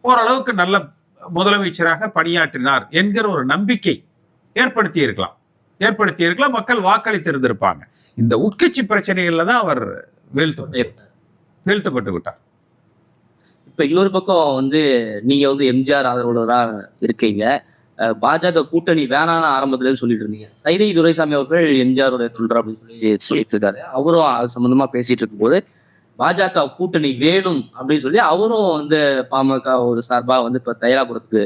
C: ஓரளவுக்கு நல்ல முதலமைச்சராக பணியாற்றினார் என்கிற ஒரு நம்பிக்கை ஏற்படுத்தி இருக்கலாம். மக்கள் வாக்களித்து இருந்திருப்பாங்க. இந்த உட்கட்சி பிரச்சனைகள்ல தான் அவர் வீழ்த்தப்பட்டு விட்டார்.
B: இப்ப இன்னொரு பக்கம் வந்து நீங்க வந்து எம்ஜிஆர் ஆதரவாளரா இருக்கீங்க. பாஜக கூட்டணி வேணான்னு ஆரம்பத்துல சொல்லிட்டு இருந்தீங்க. சைதை துரைசாமி அவர்கள் எம்ஜிஆருடைய தொண்டர் அப்படின்னு சொல்லிட்டு இருக்காரு. அவரும் அது சம்பந்தமா பேசிட்டு இருக்கும்போது பாஜக கூட்டணி வேணும் அப்படின்னு சொல்லி அவரும் வந்து பாமக ஒரு சார்பா வந்து இப்ப தைலாபுரத்துக்கு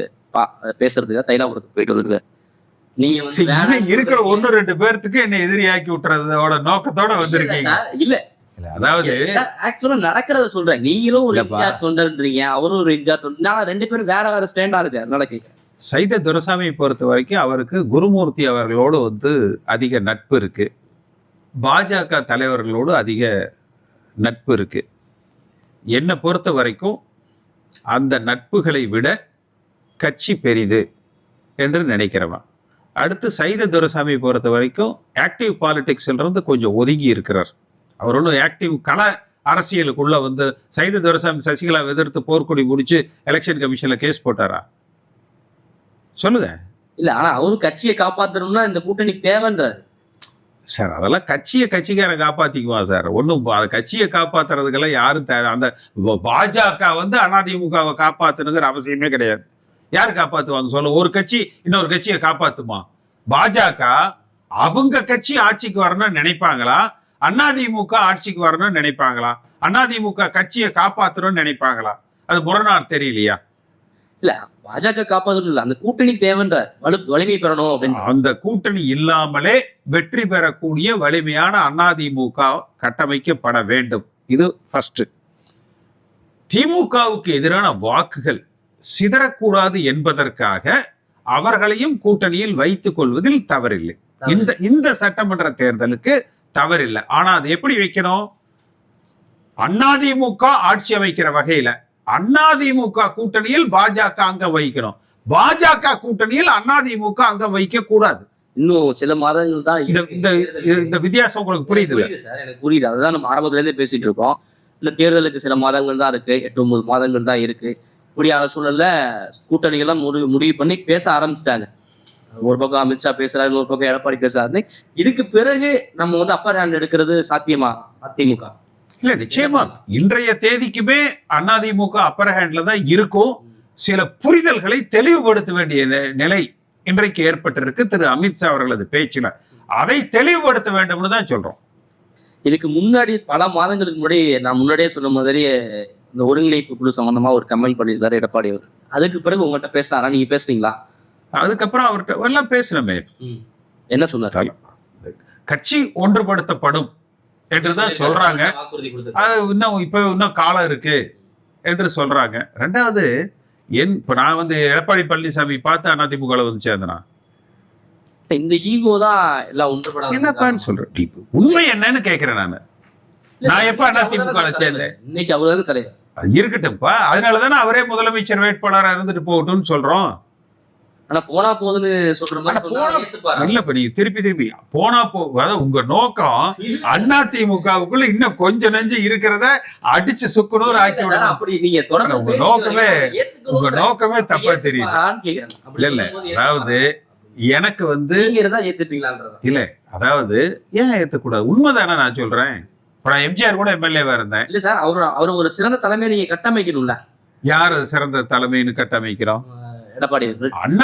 B: பேசுறதுக்கு தைலாபுரத்துக்கு போயிட்டு வருது. நீங்க வந்து
C: இருக்கிற 1-2 பேர்த்துக்கு என்ன எதிரியாக்கி விட்டுறதோட நோக்கத்தோட வந்திருக்கீங்க.
B: இல்ல
C: அதாவது
B: ஆக்சுவலா நடக்கிறத சொல்றேன். நீங்களும் ஒரு எம்ஜிஆர் தொண்டர்ன்றீங்க, அவரும் ஒரு எம்ஜிஆர் தொண்டர். 2 பேரும் வேற வேற ஸ்டாண்டா இருக்கு. அதனால கேட்கிறேன்.
C: சைதை துரைசாமியை பொறுத்த வரைக்கும் அவருக்கு குருமூர்த்தி அவர்களோடு வந்து அதிக நட்பு இருக்கு. பாஜக தலைவர்களோடு அதிக நட்பு இருக்கு. என்னை பொறுத்த வரைக்கும் அந்த நட்புகளை விட கட்சி பெரிது என்று நினைக்கிறவன். அடுத்து சைதை துரைசாமி பொறுத்த வரைக்கும் ஆக்டிவ் பாலிடிக்ஸ்ன்றது கொஞ்சம் ஒதுங்கி இருக்கிறார். அவர் ஒன்றும் ஆக்டிவ் கள அரசியலுக்குள்ள வந்து சைதை துரைசாமி சசிகலா எதிர்த்து போர்க்கொடி முடிச்சு எலெக்ஷன் கமிஷன்ல கேஸ் போட்டாரா சொல்லுங்க.
B: இல்ல, ஆனா அவரு கட்சியை காப்பாத்தணும்னா இந்த கூட்டணி தேவைன்றாரு
C: சார். அதெல்லாம் கட்சிக்காரன் காப்பாத்திக்குவான் சார். ஒன்றும் கட்சியை காப்பாத்துறதுக்கெல்லாம் யாரும் தேவை. அந்த பாஜக வந்து அதிமுகவை காப்பாத்தணுங்கிற அவசியமே கிடையாது. யார் காப்பாத்துவாங்க சொல்ல? ஒரு கட்சி இன்னொரு கட்சியை காப்பாத்துமா? பாஜக அவங்க கட்சி ஆட்சிக்கு வரணும்னு நினைப்பாங்களா, அதிமுக ஆட்சிக்கு வரணும்னு நினைப்பாங்களா, அதிமுக கட்சியை காப்பாத்தணும்னு நினைப்பாங்களா? அது முரணார் தெரியலையா?
B: இல்ல, பாஜக காப்பாற்றணும் இல்ல, அந்த கூட்டணி தேவைன்றார். வலிமை பெறணும் அப்படின்னு.
C: அந்த கூட்டணி இல்லாமலே வெற்றி பெறக்கூடிய வலிமையான அதிமுக கட்டமைக்கப்பட வேண்டும். இது ஃபர்ஸ்ட். திமுகவுக்கு எதிரான வாக்குகள் சிதறக்கூடாது என்பதற்காக அவர்களையும் கூட்டணியில் வைத்துக் கொள்வதில் தவறில்லை. இந்த சட்டமன்ற தேர்தலுக்கு தவறில்லை. ஆனா அது எப்படி வைக்கணும்? அதிமுக ஆட்சி அமைக்கிற வகையில அதிமுக கூட்டணியில் பாஜக அங்கம் வைக்கணும், பாஜக கூட்டணியில் அதிமுக அங்கம் வைக்க கூடாது.
B: இன்னும் சில மாதங்கள் தான்
C: இந்த வித்தியாசம் உங்களுக்கு புரியுது
B: சார்? எனக்கு புரியுது. அதுதான் நம்ம ஆரம்பத்துல இருந்தே பேசிட்டு இருக்கோம். இல்ல, தேர்தலுக்கு சில மாதங்கள் தான் இருக்கு, 8-9 மாதங்கள் தான் இருக்கு. இப்படியான சூழல்ல கூட்டணிகள்லாம் முடிவு பண்ணி பேச ஆரம்பிச்சுட்டாங்க. ஒரு பக்கம் அமித்ஷா பேசுறாரு, ஒரு பக்கம் எடப்பாடி பேசுறாரு. இதுக்கு பிறகு நம்ம வந்து அப்பர் ஹேண்ட் எடுக்கிறது சாத்தியமா அதிமுக?
C: இல்ல, நிச்சயமா இன்றைய தேதிக்குமே அதிமுக அப்பர் ஹேண்ட்ல தான் இருக்கும். சில புரிதல்களை தெளிவுபடுத்த வேண்டிய நிலை இன்றைக்கு ஏற்பட்டிருக்கு திரு அமித்ஷா அவர்களது பேச்சுல. அதை தெளிவுபடுத்த வேண்டும்னு தான் சொல்றோம்.
B: இதுக்கு முன்னாடி பல மாதங்களுக்கு முன்னாடி நான் முன்னாடியே சொன்ன மாதிரி இந்த ஒருங்கிணைப்பு குழு சம்பந்தமா ஒரு கமெண்ட் பண்ணியிருந்தாரு எடப்பாடி அவர். அதுக்கு பிறகு உங்கள்கிட்ட பேசினாரா? நீங்க பேசுறீங்களா?
C: அதுக்கப்புறம் அவர்கிட்ட எல்லாம் பேசுறமே.
B: என்ன சொன்னாரு?
C: கட்சி ஒன்றுபடுத்தப்படும் என்றுதான் சொல்றாங்க. அது இன்னும் காலம் இருக்கு என்று சொல்றாங்க. ரெண்டாவது, இப்ப நான் வந்து எடப்பாடி பழனிசாமி பார்த்து அதிமுக வந்து சேர்ந்தனா
B: இந்த ஈகோ தான் எல்லாம் ஒன்றுபடாது
C: என்னப்பான்னு சொல்றேன். உண்மை என்னன்னு கேட்கிறேன். நான் எப்ப அதிமுக சேர்ந்தேன்?
B: இன்னைக்கு அவரு தலைவர்
C: இருக்கட்டும்ப்பா. அதனாலதானே அவரே முதலமைச்சர் வேட்பாளராக இருந்துட்டு போகட்டும்னு சொல்றோம்.
B: ஆனா போனா போதுன்னு சொல்ற மாதிரி
C: இல்ல, நீங்க திருப்பி போனா அதாவது உங்க நோக்கம் அதிமுகவுக்குள்ள இன்னும் கொஞ்சம் நெஞ்சு இருக்கிறத அடிச்சு சுக்கணும் ஆக்கி விடணும்.
B: அப்படி நீங்க தொடர்ந்து
C: உங்க நோக்கமே தப்பா தெரியும். இல்ல, அதாவது எனக்கு வந்து இல்ல, அதாவது ஏன் ஏத்துக்கூடாது? உண்மைதானே நான் சொல்றேன். நான் எம்ஜிஆர் கூட எம்எல்ஏவா இருந்தேன்.
B: இல்ல சார், அவரு ஒரு சிறந்த தலைமையை நீங்க கட்டமைக்கணும்ல.
C: யாரு சிறந்த தலைமைன்னு கட்டமைக்கிறோம்?
B: எடப்பாடி.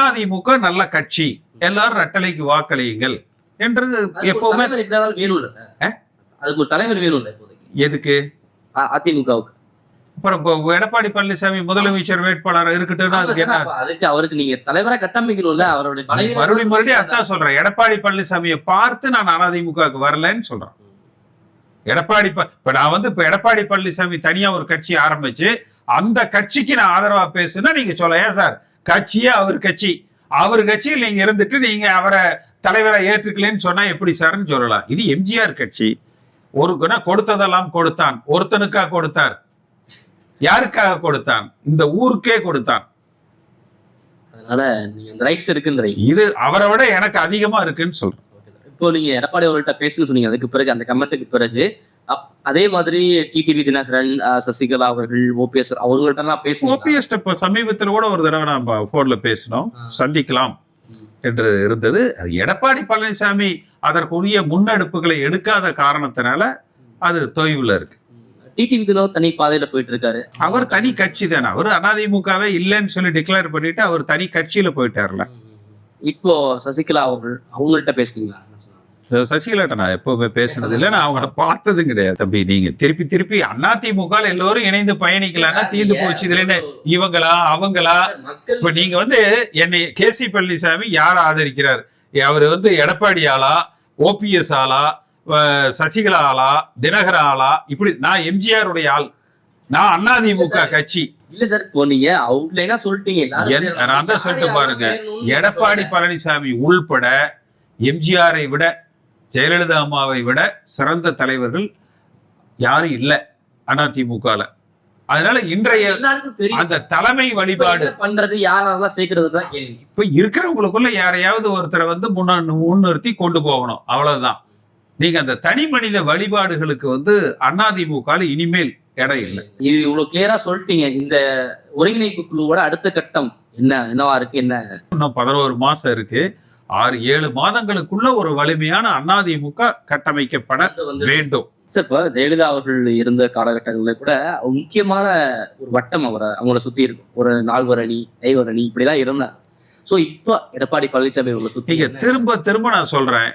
C: அதிமுக நல்ல கட்சி, எல்லாரும் ரெட்டலைக்கு வாக்களியுங்கள் என்று எப்பவுமே
B: வேணும்ல சார். அதுக்கு ஒரு தலைவர் வேணும்ல இப்போதைக்கு.
C: எதுக்கு?
B: அதிமுகவுக்கு
C: அப்புறம் இப்போ எடப்பாடி பழனிசாமி முதலமைச்சர் வேட்பாளர் இருக்கட்டும்னா அதுக்கு என்ன?
B: அதுக்கு அவருக்கு நீங்க தலைவரா கட்டமைக்கணும்ல, அவருடைய
C: மறுபடியும் அதான் சொல்றேன். எடப்பாடி பழனிசாமியை பார்த்து நான் அதிமுகவுக்கு வரலன்னு சொல்றேன். இப்ப நான் வந்து இப்ப எடப்பாடி பழனிசாமி தனியா ஒரு கட்சி ஆரம்பிச்சு அந்த கட்சிக்கு நான் ஆதரவா பேசுனா நீங்க சொல்ல, ஏன் சார் கட்சியே அவர் கட்சியில் நீங்க இருந்துட்டு நீங்க அவரை தலைவரை ஏற்றுக்கலன்னு சொன்னா எப்படி சார்ன்னு சொல்லலாம். இது எம்ஜிஆர் கட்சி. ஒரு கொடுத்ததெல்லாம் கொடுத்தான், ஒருத்தனுக்காக கொடுத்தார். யாருக்காக கொடுத்தான்? இந்த ஊருக்கே கொடுத்தான்.
B: அதனால நீங்க ரைட்ஸ் இருக்குன்றீங்க.
C: இது அவரை விட எனக்கு அதிகமா இருக்குன்னு சொல்றேன்.
B: இப்போ நீங்க எடப்பாடி அவர்கள்ட்ட பேசுன்னு சொன்னீங்க. அதுக்கு பிறகு அந்த கமெண்ட்டுக்கு பிறகு அதே மாதிரி டிடிவி தினகரன், சசிகலா அவர்கள், ஓபிஎஸ் அவர்கள்ட்ட பேசுவோம்.
C: ஓபிஎஸ் இப்ப சமீபத்தில் கூட ஒரு தடவை நம்ம போன்ல பேசணும், சந்திக்கலாம் என்று இருந்தது. எடப்பாடி பழனிசாமி அதற்குரிய முன்னெடுப்புகளை எடுக்காத காரணத்தினால அது தொய்வுல இருக்கு.
B: டிடிவி தினகரன் தனி பாதையில போயிட்டு இருக்காரு.
C: அவர் தனி கட்சி தானே. அவர் அதிமுகவே இல்லைன்னு சொல்லி டிக்ளேர் பண்ணிட்டு அவர் தனி கட்சியில போயிட்டார்ல.
B: இப்போ சசிகலா அவர்கள் அவங்கள்ட்ட பேசுறீங்களா?
C: சசிகலாட்ட நான் எப்பவுமே பேசுனது இல்லை, நான் அவங்கள பார்த்ததும் கிடையாது. தம்பி நீங்க திருப்பி அதிமுக எல்லோரும் இணைந்து பயணிக்கலாம்னா தீர்ந்து போச்சு. இதுல இவங்களா அவங்களா? இப்ப நீங்க வந்து என்னை கேசி பழனிசாமி யார் ஆதரிக்கிறார்? அவர் வந்து எடப்பாடி ஆளா, ஓபிஎஸ் ஆளா, சசிகலா ஆளா, தினகர ஆளா? இப்படி நான் எம்ஜிஆர் உடைய ஆள், நான் அதிமுக கட்சி
B: இல்ல சார். இப்போ நீங்க அவுட்லைனா சொல்லிட்டீங்க,
C: நான் தான் சொல்லிட்டு பாருங்க. எடப்பாடி பழனிசாமி உள்பட எம்ஜிஆரை விட, ஜெயலலிதா அம்மாவை விட சிறந்த தலைவர்கள் யாரும் இல்லை அதிமுகல. அதனால இன்றைய அந்த தலைமை வழிபாடு
B: பண்றது யாரெல்லாம் சேர்க்கறது தான் கேள்வி.
C: இப்ப இருக்கிறவங்களுக்குள்ள யாரையாவது ஒருத்தரை வந்து முன்னிறுத்தி கொண்டு போகணும், அவ்வளவுதான். நீங்க அந்த தனி மனித வழிபாடுகளுக்கு வந்து அதிமுக இனிமேல் இடம் இல்லை.
B: இது இவ்வளவு கிளியரா சொல்லிட்டீங்க. இந்த ஒருங்கிணைப்பு குழுவோட அடுத்த கட்டம் என்னவா இருக்கு? என்ன
C: இன்னும் 11 மாசம் இருக்கு. 6-7 மாதங்களுக்குள்ள ஒரு வலிமையான அதிமுக கட்டமைக்கப்பட வேண்டும்.
B: சார், இப்ப ஜெயலலிதா அவர்கள் இருந்த காலகட்டங்களில் கூட முக்கியமான ஒரு வட்டம் அவங்கள சுத்தி இருக்கும். ஒரு 4 அணி 5 அணி இப்படிதான் இருந்தாங்க. சோ இப்ப எடப்பாடி பழனிசாமி அவங்களை சுத்தி
C: திரும்ப நான் சொல்றேன்,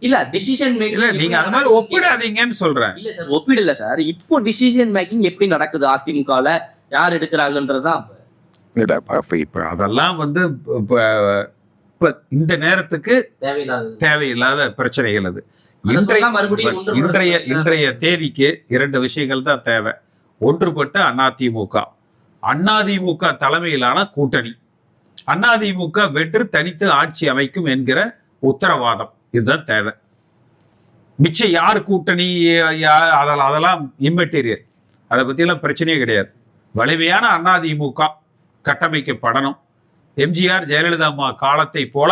B: இல்ல டிசிஷன் மேக்கிங்
C: நீங்க அந்த மாதிரி ஒப்பிடாதீங்கன்னு சொல்றேன்.
B: இல்ல சார், ஒப்பிடல சார். இப்போ டிசிஷன் மேக்கிங் எப்படி நடக்குது அதிமுகல, யார் எடுக்கிறாங்கன்றதுதான்.
C: இப்ப அதெல்லாம் வந்து இந்த நேரத்துக்கு தேவையில்லாத பிரச்சனைகள். அது இன்றைய தேதிக்கு 2 விஷயங்கள் தான் தேவை. ஒன்றுபட்ட அதிமுக தலைமையிலான கூட்டணி, அதிமுக வென்று தனித்து ஆட்சி அமைக்கும் என்கிற உத்தரவாதம், இதுதான் தேவை. மிச்சம் யார் கூட்டணி அதெல்லாம் இம்மெட்டீரியல், அதை பத்தி எல்லாம் பிரச்சனையே கிடையாது. வலிமையான அதிமுக கட்டமைக்கப்படணும். எம்ஜிஆர் ஜெயலலிதா அம்மா காலத்தை போல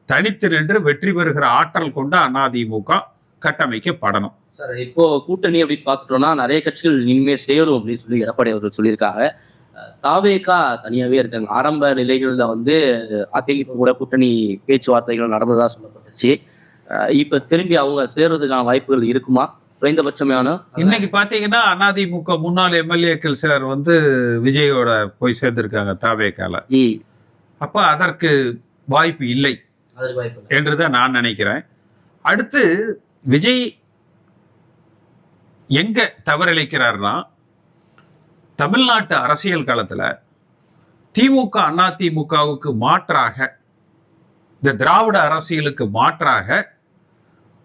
C: தனித்து நின்று வெற்றி பெறுகிற ஆற்றல் கொண்ட அதிமுக கட்டமைக்கப்படணும்.
B: சார், இப்போ கூட்டணி அப்படின்னு பார்த்துட்டோம்னா நிறைய கட்சிகள் இனிமே சேரும் அப்படின்னு சொல்லி எடப்பாடி அவர்கள் சொல்லியிருக்காங்க. தாவேகா தனியாவே இருக்காங்க. ஆரம்ப நிலைகள்ல வந்து அதிமுக கூட கூட்டணி பேச்சுவார்த்தைகள் நடந்ததா சொல்லப்பட்டுச்சு. இப்ப திரும்பி அவங்க சேர்றதுக்கான வாய்ப்புகள் இருக்குமா? குறைந்தபட்சமான
C: இன்னைக்கு பாத்தீங்கன்னா அதிமுக முன்னாள் எம்எல்ஏக்கள் சிலர் வந்து விஜயோட போய் சேர்ந்திருக்காங்க தாவேகால. அப்ப அதற்கு வாய்ப்பு இல்லை என்றுதான் நான் நினைக்கிறேன். அடுத்து விஜய் எங்க தவறிழைக்கிறார்னா, தமிழ்நாட்டு அரசியல் களத்துல திமுக அதிமுகவுக்கு மாற்றாக, இந்த திராவிட அரசியலுக்கு மாற்றாக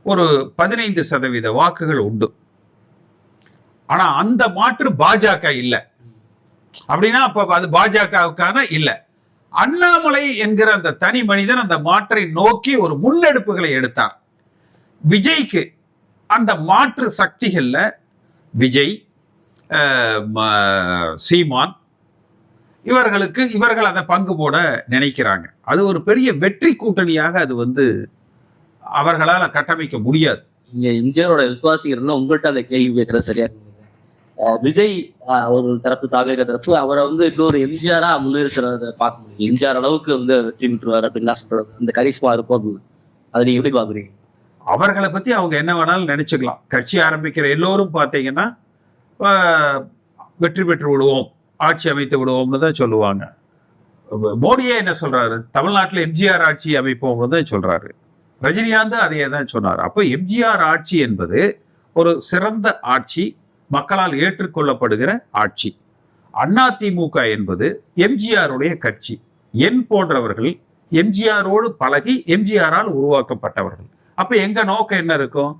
C: ஒரு 15% வாக்குகள் உண்டு. ஆனா அந்த மாற்று பாஜக இல்லை அப்படின்னா அப்ப அது பாஜகவுக்கான இல்லை. அண்ணாமலை என்கிற அந்த தனி மனிதன் அந்த மாற்றை நோக்கி ஒரு முன்னெடுப்புகளை எடுத்தார். விஜய்க்கு அந்த மாற்று சக்திகள்ல விஜய், சீமான் இவர்கள் அதை பங்கு போட நினைக்கிறாங்க. அது ஒரு பெரிய வெற்றி கூட்டணியாக அது வந்து அவர்களால கட்டமைக்க முடியாது.
B: இங்க எம்ஜிஆரோட விசுவாசிகள் உங்கள்கிட்ட அந்த கேள்வி கேட்கறது சரியா? விஜய் ஒரு தரப்பு, தாவேக தரப்பு அவரை வந்து இன்னொரு எம்ஜிஆரா முன்னேறத பார்க்க முடியும். எம்ஜிஆர் அளவுக்கு வந்து வெற்றி பெற்றுவார் அப்படின்னா சொல்றது, இந்த கரிஸ்மா இருக்கும். அதை நீங்க எப்படி பாக்குறீங்க?
C: அவர்களை பத்தி அவங்க என்ன வேணாலும் நினைச்சுக்கலாம். கட்சி ஆரம்பிக்கிற எல்லோரும் பார்த்தீங்கன்னா வெற்றி பெற்று விடுவோம், ஆட்சி அமைத்து விடுவோம்னு தான் சொல்லுவாங்க. மோடியே என்ன சொல்றாரு? தமிழ்நாட்டில் எம்ஜிஆர் ஆட்சி அமைப்போம்னு தான் சொல்றாரு. ரஜினிகாந்த் அதையே தான் சொன்னார். அப்போ எம்ஜிஆர் ஆட்சி என்பது ஒரு சிறந்த ஆட்சி, மக்களால் ஏற்றுக்கொள்ளப்படுகிற ஆட்சி. அதிமுக என்பது எம்ஜிஆருடைய கட்சி. என் போன்றவர்கள் எம்ஜிஆரோடு பழகி எம்ஜிஆரால் உருவாக்கப்பட்டவர்கள். அப்ப எங்க நோக்கம் என்ன இருக்கும்?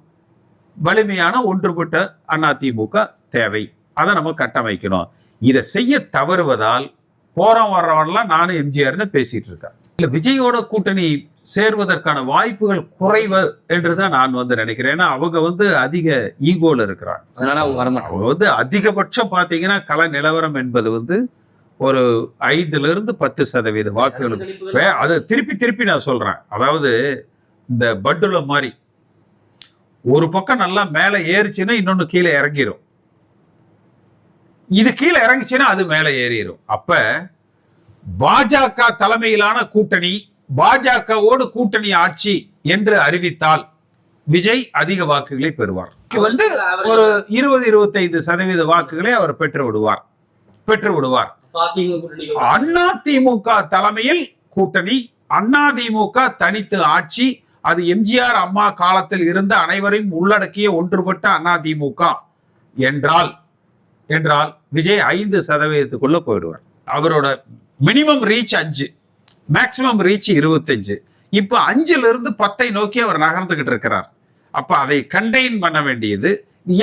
C: வலிமையான ஒன்றுபட்ட அதிமுக தேவை. அதை நம்ம கட்டமைக்கணும். இதை செய்ய தவறுவதால் போறோம் வர்றவன்லாம் நானும் எம்ஜிஆர்னு பேசிட்டு இருக்கேன். இல்ல விஜயோட கூட்டணி சேர்வதற்கான வாய்ப்புகள் குறைவு என்றுதான் நான் நினைக்கிறேன். ஏன்னா அவங்க அதிக ஈகோல இருக்கிறாங்க.
B: அதனால அவங்க வரமாட்டாங்க.
C: அவங்க அதிகபட்சம் பாத்தீங்கன்னா கள நிலவரம் என்பது ஒரு 5% வாக்குகளுக்கு. அது திருப்பி நான் சொல்றேன். அதாவது இந்த பட்டுல மாதிரி ஒரு பக்கம் நல்லா மேல ஏறிச்சுன்னா இன்னொன்னு கீழே இறங்கிரும். இது கீழே இறங்கிச்சுன்னா அது மேல ஏறிடும். அப்ப பாஜக தலைமையிலான கூட்டணி, பாஜகவோடு கூட்டணி ஆட்சி என்று அறிவித்தால் விஜய் அதிக வாக்குகளை பெறுவார். ஒரு 20-25% வாக்குகளை அவர் பெற்று விடுவார். அதிமுக தலைமையில் கூட்டணி, அதிமுக தனித்து ஆட்சி, அது எம்ஜிஆர் அம்மா காலத்தில் இருந்த அனைவரையும் உள்ளடக்கிய ஒன்றுபட்ட அதிமுக என்றால் விஜய் 5%க்குள்ள போயிடுவார். அவரோட மினிமம் ரீச் 5, மேக்சிமம் ரீச் 25. இப்ப 5-10 நோக்கி அவர் நகர்ந்துகிட்டு இருக்கிறார். அப்ப அதை கண்டெயின் பண்ண வேண்டியது.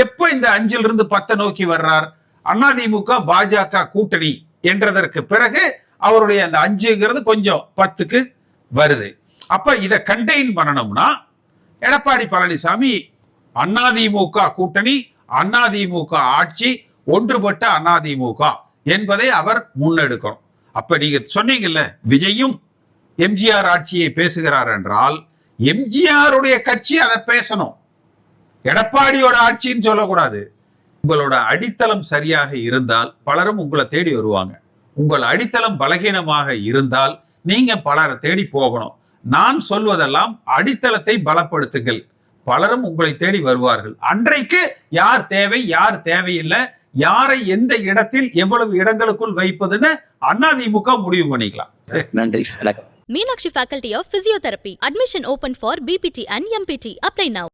C: எப்ப இந்த 5-10 நோக்கி வர்றார்? அதிமுக பாஜக கூட்டணி என்றதற்கு பிறகு அவருடைய அந்த 5ங்கிறது கொஞ்சம் 10க்கு வருது. அப்ப இதை கண்டெயின் பண்ணணும்னா எடப்பாடி பழனிசாமி அதிமுக கூட்டணி, அதிமுக ஆட்சி, ஒன்றுபட்ட அதிமுக என்பதை அவர் முன்னெடுக்கணும். அப்ப நீங்க சொன்னீங்கல்ல, விஜயும் எம்ஜிஆர் ஆட்சியை பேசுகிறார் என்றால் எம்ஜிஆருடைய கட்சி அதை பேசணும். எடப்பாடியோட ஆட்சின்னு சொல்லக்கூடாது. உங்களோட அடித்தளம் சரியாக இருந்தால் பலரும் உங்களை தேடி வருவாங்க. உங்கள் அடித்தளம் பலகீனமாக இருந்தால் நீங்க பலரை தேடி போகணும். நான் சொல்வதெல்லாம் அடித்தளத்தை பலப்படுத்துங்கள், பலரும் உங்களை தேடி வருவார்கள். அன்றைக்கு யார் தேவை, யார் தேவையில்லை, யாரை எந்த இடத்தில் எவ்வளவு இடங்களுக்குள் வைப்பதுன்னு அதிமுக முடிவு பண்ணிக்கலாம்.
B: நன்றி.
A: Meenakshi Faculty of Physiotherapy. Admission open for BPT and MPT. Apply now.